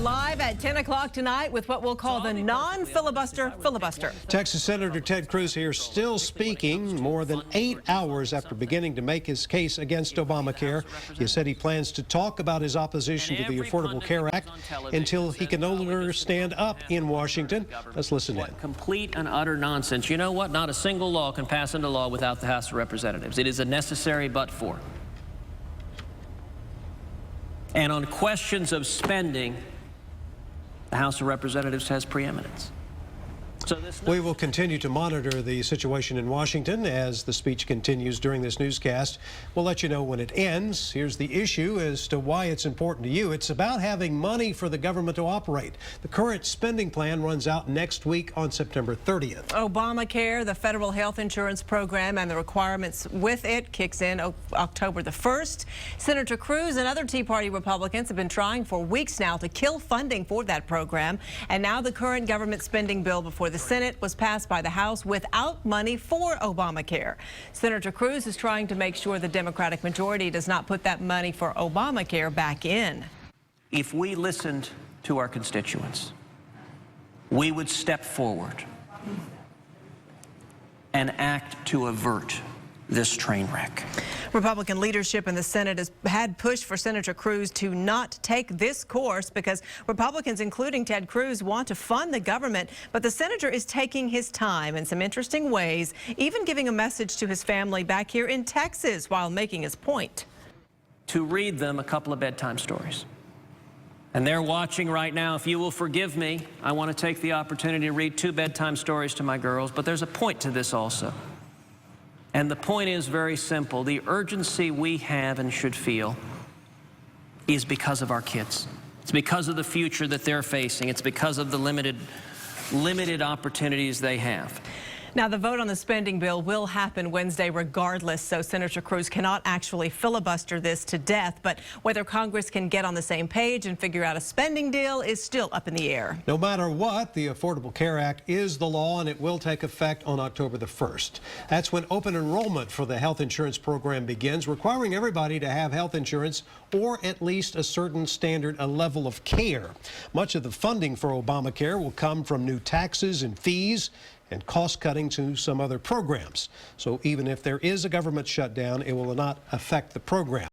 live at 10 o'clock tonight with what we'll call the non-filibuster filibuster. Texas Senator Ted Cruz here, still speaking more than 8 hours after beginning to make his case against Obamacare. He said he plans to talk about his opposition to the Affordable Care Act until he can no longer stand up in Washington. Let's listen in. Complete and utter nonsense. You know what? Not a single law can pass into law without the House of Representatives. It is a necessary but for. And on questions of spending, the House of Representatives has preeminence. So we will continue to monitor the situation in Washington as the speech continues during this newscast. We'll let you know when it ends. Here's the issue as to why it's important to you. It's about having money for the government to operate. The current spending plan runs out next week on September 30th. Obamacare, the federal health insurance program, and the requirements with it kicks in October the 1st. Senator Cruz and other Tea Party Republicans have been trying for weeks now to kill funding for that program. And now the current government spending bill before the Senate was passed by the House without money for Obamacare. Senator Cruz is trying to make sure the Democratic majority does not put that money for Obamacare back in. If we listened to our constituents, we would step forward and act to avert this train wreck. Republican leadership in the Senate had pushed for Senator Cruz to not take this course because Republicans, including Ted Cruz, want to fund the government. But the senator is taking his time in some interesting ways, even giving a message to his family back here in Texas while making his point. To read them a couple of bedtime stories. And they're watching right now. If you will forgive me, I want to take the opportunity to read 2 bedtime stories to my girls. But there's a point to this also. And the point is very simple. The urgency we have and should feel is because of our kids. It's because of the future that they're facing. It's because of the limited opportunities they have. Now, the vote on the spending bill will happen Wednesday regardless, so Senator Cruz cannot actually filibuster this to death. But whether Congress can get on the same page and figure out a spending deal is still up in the air. No matter what, the Affordable Care Act is the law, and it will take effect on October the 1st. That's when open enrollment for the health insurance program begins, requiring everybody to have health insurance or at least a certain standard, a level of care. Much of the funding for Obamacare will come from new taxes and fees and cost-cutting to some other programs. So even if there is a government shutdown, it will not affect the program.